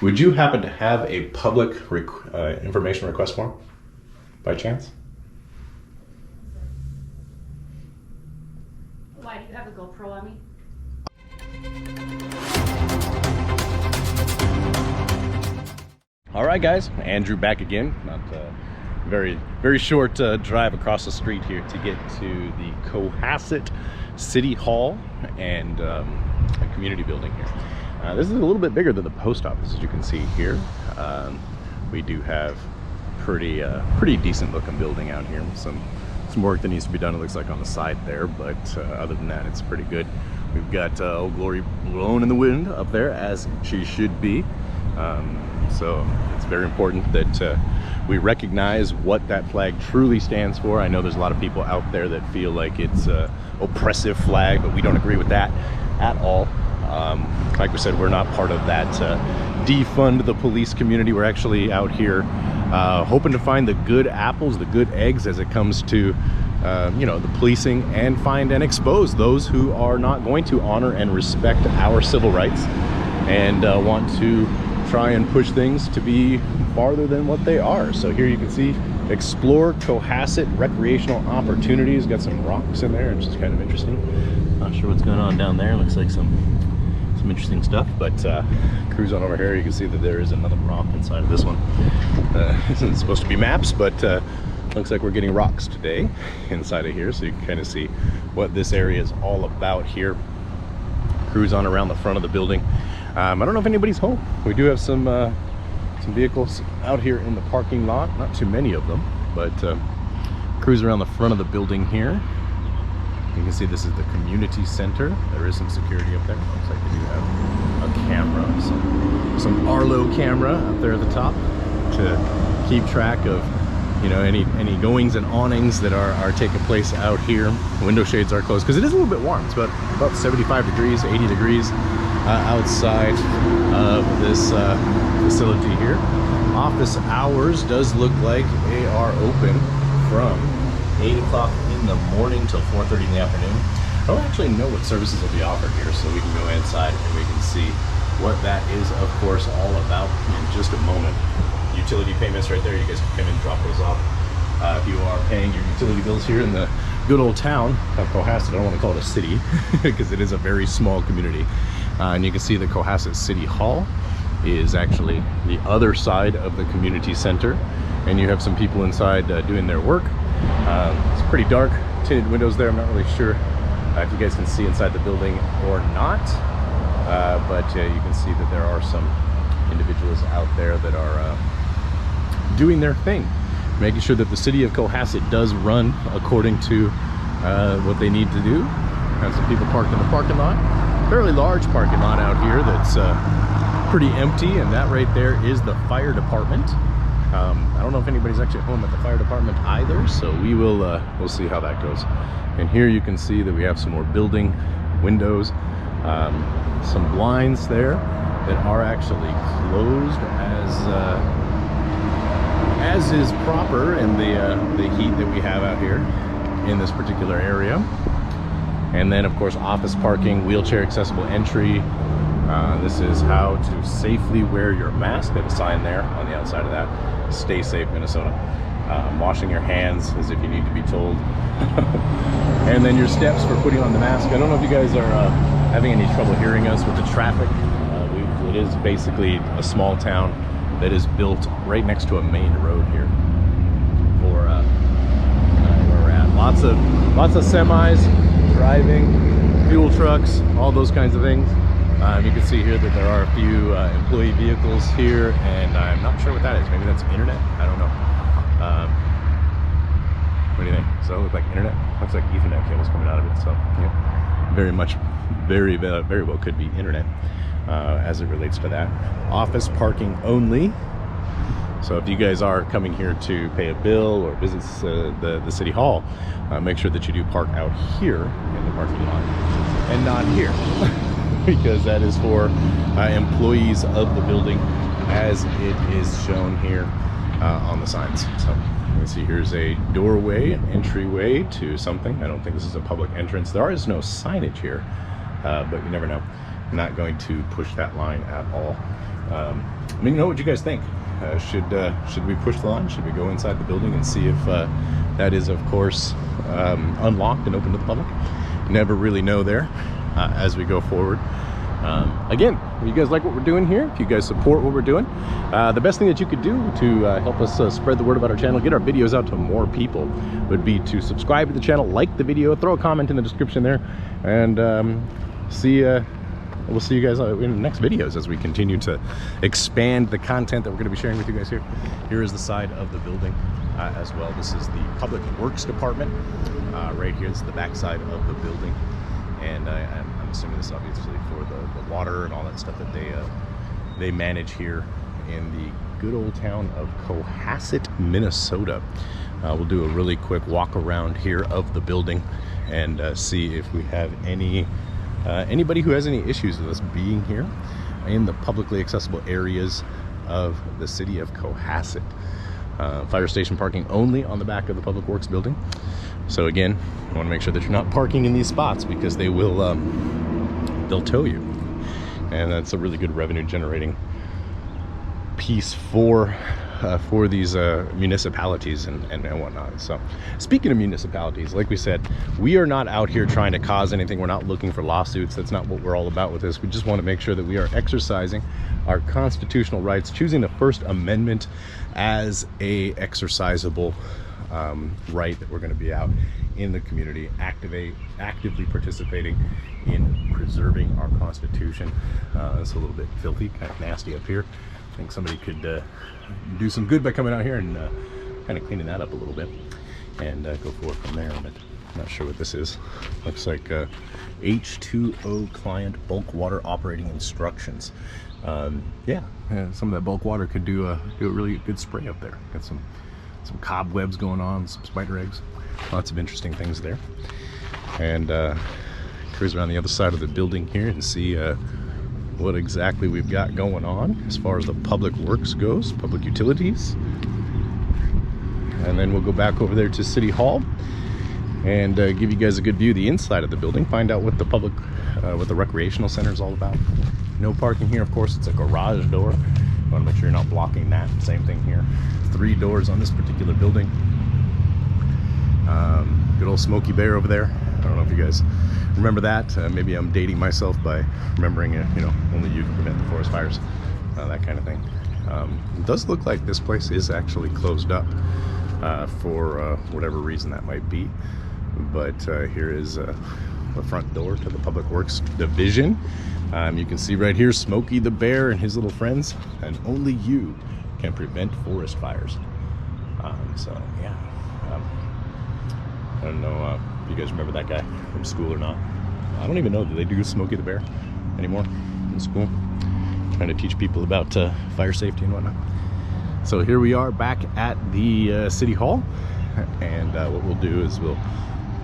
Would you happen to have a public information request form by chance? Why, do you have a GoPro on me? All right, guys, Andrew back again. Not very short drive across the street here to get to the Cohasset City Hall and a community building here. This is a little bit bigger than the post office, as you can see here. We do have pretty decent looking building out here. Some work that needs to be done, it looks like, on the side there, but other than that, it's pretty good. We've got Old Glory blowing in the wind up there, as she should be. So it's very important that we recognize what that flag truly stands for. I know there's a lot of people out there that feel like it's an oppressive flag, but we don't agree with that at all. Like we said, we're not part of that defund the police community. We're actually out here hoping to find the good apples, the good eggs as it comes to you know, the policing, and find and expose those who are not going to honor and respect our civil rights and want to try and push things to be farther than what they are. So here you can see explore Cohasset recreational opportunities. Got some rocks in there, which is kind of interesting. Not sure what's going on down there. Looks like some interesting stuff, but cruise on over here. You can see that there is another rock inside of this one. This isn't supposed to be maps, but looks like we're getting rocks today inside of here, so you can kind of see what this area is all about here. Cruise on around the front of the building. I don't know if anybody's home. We do have some vehicles out here in the parking lot, not too many of them, but cruise around the front of the building here. You can see this is the community center. There is some security up there. Looks like they do have a camera, some Arlo camera up there at the top to keep track of, you know, any goings and awnings that are taking place out here. Window shades are closed because it is a little bit warm. It's about 75 degrees, 80 degrees outside of this facility here. Office hours does look like they are open from 8 o'clock in the morning till 4:30 in the afternoon. I don't actually know what services will be offered here, so we can go inside and we can see what that is, of course, all about in just a moment. Utility payments right there. You guys can come in and drop those off. If you are paying your utility bills here in the good old town of Cohasset, I don't want to call it a city because it is a very small community. And you can see the Cohasset City Hall is actually the other side of the community center, and you have some people inside doing their work. It's pretty dark, tinted windows there. I'm not really sure if you guys can see inside the building or not, but you can see that there are some individuals out there that are doing their thing, making sure that the city of Cohasset does run according to what they need to do. Have some people parked in the parking lot. Fairly large parking lot out here that's pretty empty, and that right there is the fire department. I don't know if anybody's actually home at the fire department either, so we'll see how that goes. And here you can see that we have some more building windows, some blinds there that are actually closed as is proper in the heat that we have out here in this particular area. And then, of course, office parking, wheelchair accessible entry. This is how to safely wear your mask. They have a sign there on the outside of that. Stay safe, Minnesota. Washing your hands as if you need to be told. And then your steps for putting on the mask. I don't know if you guys are having any trouble hearing us with the traffic. It is basically a small town that is built right next to a main road here for where we're at. Lots of semis driving, fuel trucks, all those kinds of things. You can see here that there are a few employee vehicles here, and I'm not sure what that is. Maybe that's internet? I don't know. What do you think? Does that look like internet? Looks like Ethernet cables coming out of it, so yeah, very well could be internet as it relates to that. Office parking only. So if you guys are coming here to pay a bill or visit the city hall, make sure that you do park out here in the parking lot and not here. Because that is for employees of the building, as it is shown here on the signs. So you can see here's a doorway, an entryway to something. I don't think this is a public entrance. There is no signage here, but you never know. I'm not going to push that line at all. Let me know what you guys think. Should we push the line? Should we go inside the building and see if that is, of course, unlocked and open to the public? Never really know there as we go forward. Again, if you guys like what we're doing here, if you guys support what we're doing, the best thing that you could do to help us spread the word about our channel, get our videos out to more people, would be to subscribe to the channel, like the video, throw a comment in the description there, and we'll see you guys in the next videos as we continue to expand the content that we're going to be sharing with you guys here. Here is the side of the building as well. This is the Public Works Department. Right here is the back side of the building. And I'm assuming this obviously for the water and all that stuff that they manage here in the good old town of Cohasset, Minnesota. We'll do a really quick walk around here of the building and see if we have anybody who has any issues with us being here in the publicly accessible areas of the city of Cohasset. Fire station parking only on the back of the Public Works building. So again, you want to make sure that you're not parking in these spots because they will they'll tow you, and that's a really good revenue generating piece for these municipalities and whatnot. So speaking of municipalities, like we said, we are not out here trying to cause anything. We're not looking for lawsuits. That's not what we're all about with this. We just want to make sure that we are exercising our constitutional rights, choosing the First Amendment as a exercisable right, that we're going to be out in the community, actively participating in preserving our Constitution. It's a little bit filthy, kind of nasty up here. I think somebody could do some good by coming out here and kind of cleaning that up a little bit and go forward from there. But I'm not sure what this is. Looks like H2O client bulk water operating instructions. Yeah, some of that bulk water could do a really good spray up there. Got some cobwebs going on, some spider eggs, lots of interesting things there. And cruise around the other side of the building here and see what exactly we've got going on as far as the public works goes, public utilities. And then we'll go back over there to City Hall and give you guys a good view of the inside of the building, find out what the public, what the recreational center is all about. No parking here, of course. It's a garage door. You want to make sure you're not blocking that. Same thing here. 3 doors on this particular building. Good old Smokey Bear over there. I don't know if you guys remember that. Maybe I'm dating myself by remembering it. You know, only you can prevent the forest fires, that kind of thing. It does look like this place is actually closed up for whatever reason that might be. But here is the front door to the Public Works Division. You can see right here Smokey the Bear and his little friends, and only you can prevent forest fires. So yeah, I don't know if you guys remember that guy from school or not. I don't even know, do they do Smokey the Bear anymore in school? Trying to teach people about fire safety and whatnot. So here we are back at the City Hall, and what we'll do is we'll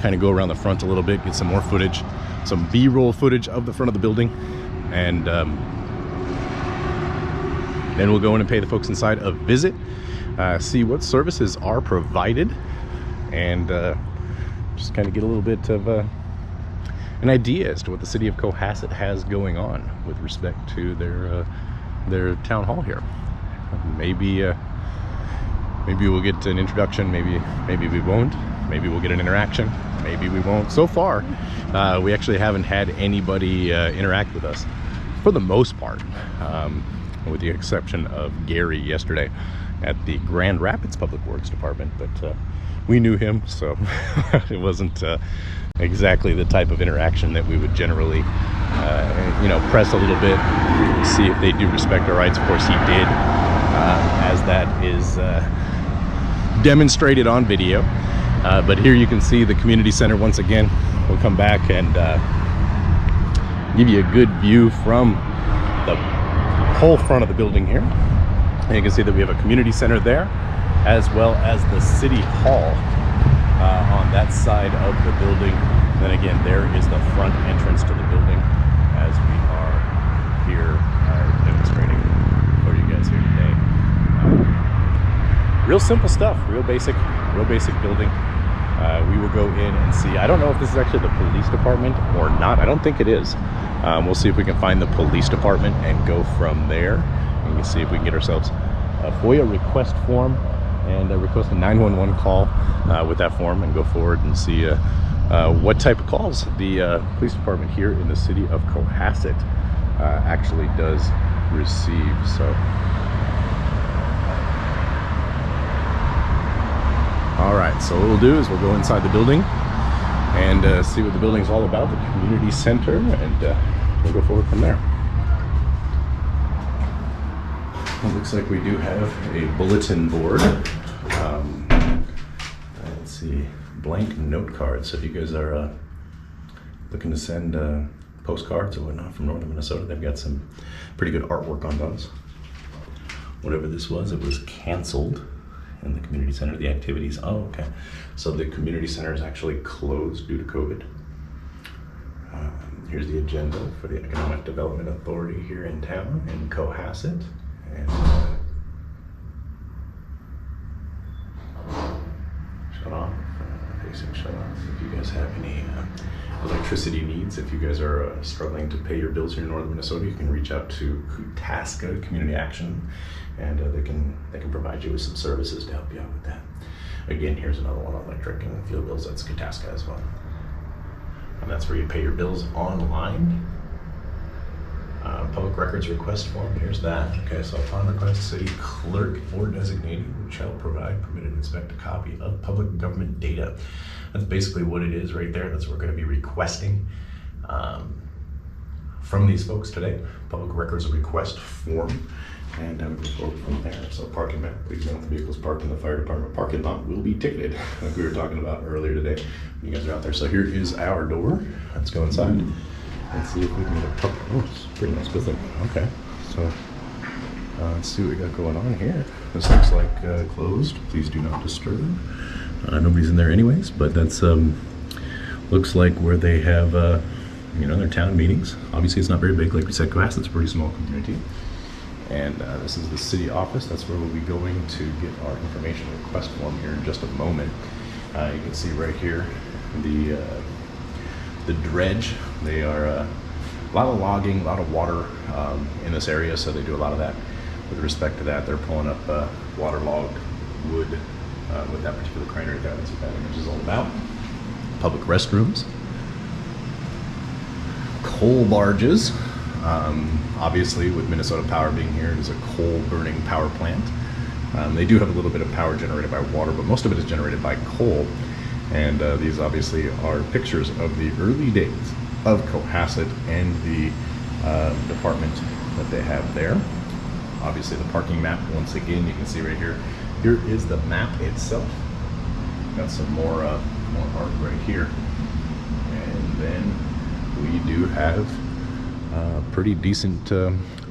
kind of go around the front a little bit, get some more footage, some B-roll footage of the front of the building, and then we'll go in and pay the folks inside a visit, see what services are provided, and just kind of get a little bit of an idea as to what the city of Cohasset has going on with respect to their town hall here. Maybe we'll get an introduction, maybe we won't. Maybe we'll get an interaction, maybe we won't. So far, we actually haven't had anybody interact with us, for the most part, with the exception of Gary yesterday at the Grand Rapids Public Works Department, but we knew him, so it wasn't exactly the type of interaction that we would generally, you know, press a little bit, see if they do respect our rights. Of course, he did, as that is demonstrated on video. But here you can see the community center once again. We'll come back and give you a good view from the whole front of the building here. And you can see that we have a community center there, as well as the City Hall on that side of the building. Then again, there is the front entrance to the building as we are here demonstrating for you guys here today. Real simple stuff, real basic building. We will go in and see. I don't know if this is actually the police department or not. I don't think it is. We'll see if we can find the police department and go from there You can see if we can get ourselves a FOIA request form and request a 911 call with that form and go forward and see what type of calls the police department here in the city of Cohasset actually does receive. So, all right, so what we'll do is we'll go inside the building and see what the building's all about, the community center, and we'll go forward from there. It looks like we do have a bulletin board. Let's see, blank note cards. So if you guys are looking to send postcards or whatnot from northern Minnesota, they've got some pretty good artwork on those. Whatever this was, it was canceled in the community center. The activities, oh, okay. So the community center is actually closed due to COVID. Here's the agenda for the Economic Development Authority here in town in Cohasset. And shut off, facing shut off. If you guys have any electricity needs, if you guys are struggling to pay your bills here in northern Minnesota, you can reach out to Kutaska Community Action, and they can provide you with some services to help you out with that. Again, here's another one on electric and fuel bills. That's Kutaska as well, and that's where you pay your bills online. Public records request form, here's that. Okay, so upon request, city clerk or designated shall provide, permitted, inspect a copy of public government data. That's basically what it is right there. That's what we're going to be requesting from these folks today. Public records request form, and we go forward from there. So parking map, please note the vehicles parked in the fire department parking lot will be ticketed, like we were talking about earlier today. You guys are out there. So here is our door. Let's go inside. Let's see if we can get a public, oh, it's a pretty nice building. Okay, so let's see what we got going on here. This looks like closed. Please do not disturb. Nobody's in there anyways, but that's looks like where they have their town meetings. Obviously it's not very big, like we said, Cohasset's a pretty small community. And this is the city office. That's where we'll be going to get our information request form here in just a moment. You can see right here the dredge. They are a lot of logging, a lot of water in this area, so they do a lot of that. With respect to that, they're pulling up waterlogged wood with that particular crane right there. That's what that image is all about. Public restrooms. Coal barges. Obviously, with Minnesota Power being here, it is a coal burning power plant. They do have a little bit of power generated by water, but most of it is generated by coal. And these obviously are pictures of the early days of Cohasset and the department that they have there. Obviously the parking map, once again, you can see right here. Here is the map itself. Got some more art right here. And then we do have a pretty decent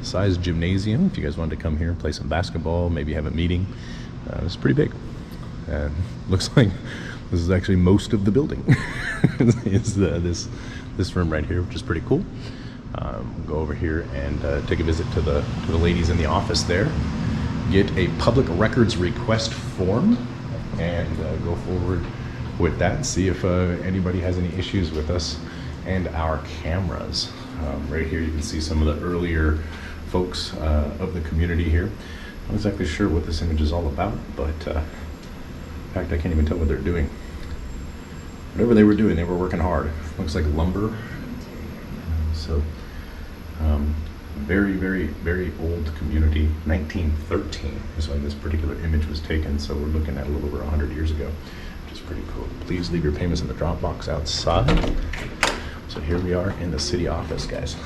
sized gymnasium. If you guys wanted to come here and play some basketball, maybe have a meeting, it's pretty big. Looks like this is actually most of the building. Is this room right here, which is pretty cool. We'll go over here and take a visit to the ladies in the office there. Get a public records request form and go forward with that. See if anybody has any issues with us and our cameras. Right here you can see some of the earlier folks of the community here. I'm not exactly sure what this image is all about, but in fact, I can't even tell what they're doing. Whatever they were doing, they were working hard. Looks like lumber. So, very, very, very old community. 1913 is when this particular image was taken. So we're looking at a little over 100 years ago, which is pretty cool. Please leave your payments in the drop box outside. So here we are in the city office, guys.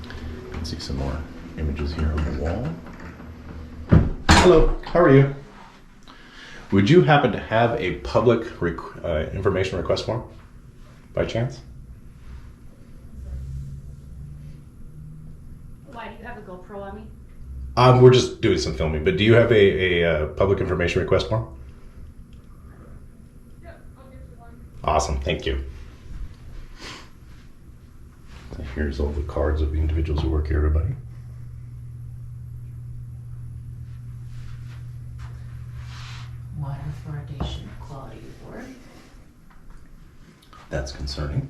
You can see some more images here on the wall. Hello, how are you? Would you happen to have a public information request form by chance? Why, do you have a GoPro on me? We're just doing some filming, but do you have a public information request form? Yeah, I'll get you one. Awesome, thank you. So here's all the cards of the individuals who work here, everybody. Water fluoridation quality award. That's concerning.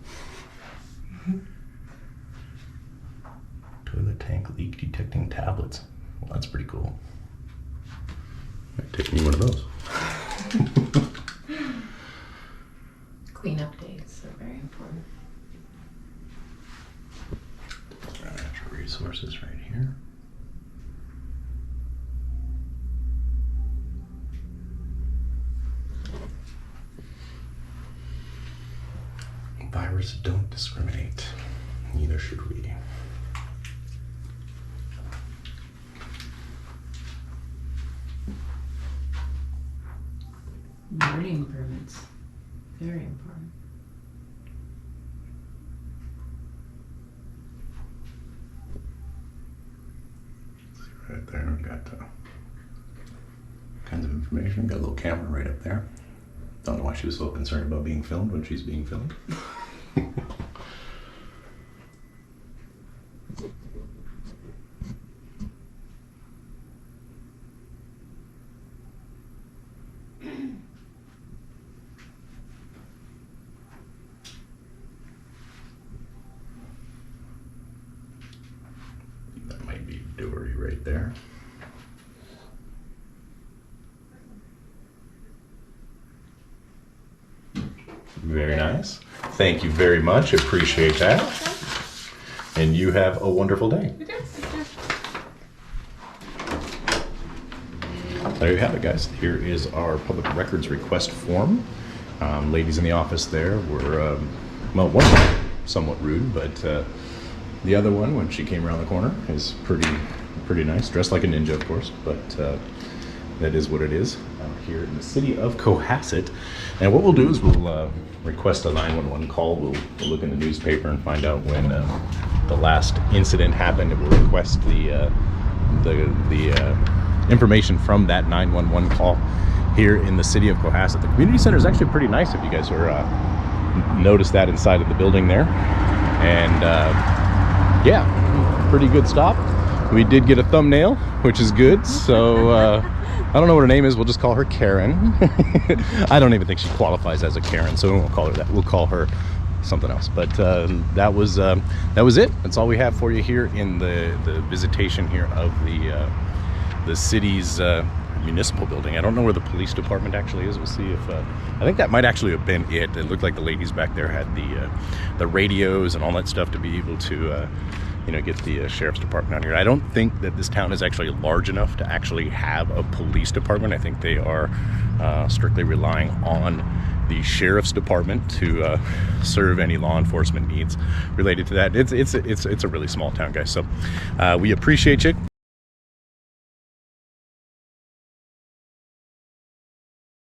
Toilet tank leak detecting tablets. Well, that's pretty cool. Might take me one of those. Cleanup days are very important. Natural resources right here. Viruses don't discriminate. Neither should we. Learning permits. Very important. See right there, we've got kinds of information. Got a little camera right up there. Don't know why she was so concerned about being filmed when she's being filmed. That might be D.U.E right there. Very nice. Thank you very much. Appreciate that. And you have a wonderful day. There you have it, guys. Here is our public records request form. Ladies in the office there were, well, one somewhat rude, but the other one, when she came around the corner, is pretty nice. Dressed like a ninja, of course, but that is what it is out here in the city of Cohasset. And what we'll do is we'll request a 911 call. We'll look in the newspaper and find out when the last incident happened, and we'll request the information from that 911 call here in the city of Cohasset. The community center is actually pretty nice, if you guys are noticed that inside of the building there. And yeah, pretty good stop. We did get a thumbnail, which is good. So I don't know what her name is. We'll just call her Karen. I don't even think she qualifies as a Karen, so we won't call her that. We'll call her something else. But that was it. That's all we have for you here in the visitation here of the city's municipal building. I don't know where the police department actually is. We'll see if I think that might actually have been it. It looked like the ladies back there had the radios and all that stuff to be able to get the sheriff's department out here. I don't think that this town is actually large enough to actually have a police department. I think they are strictly relying on the sheriff's department to serve any law enforcement needs related to that. It's a really small town, guys. So we appreciate you.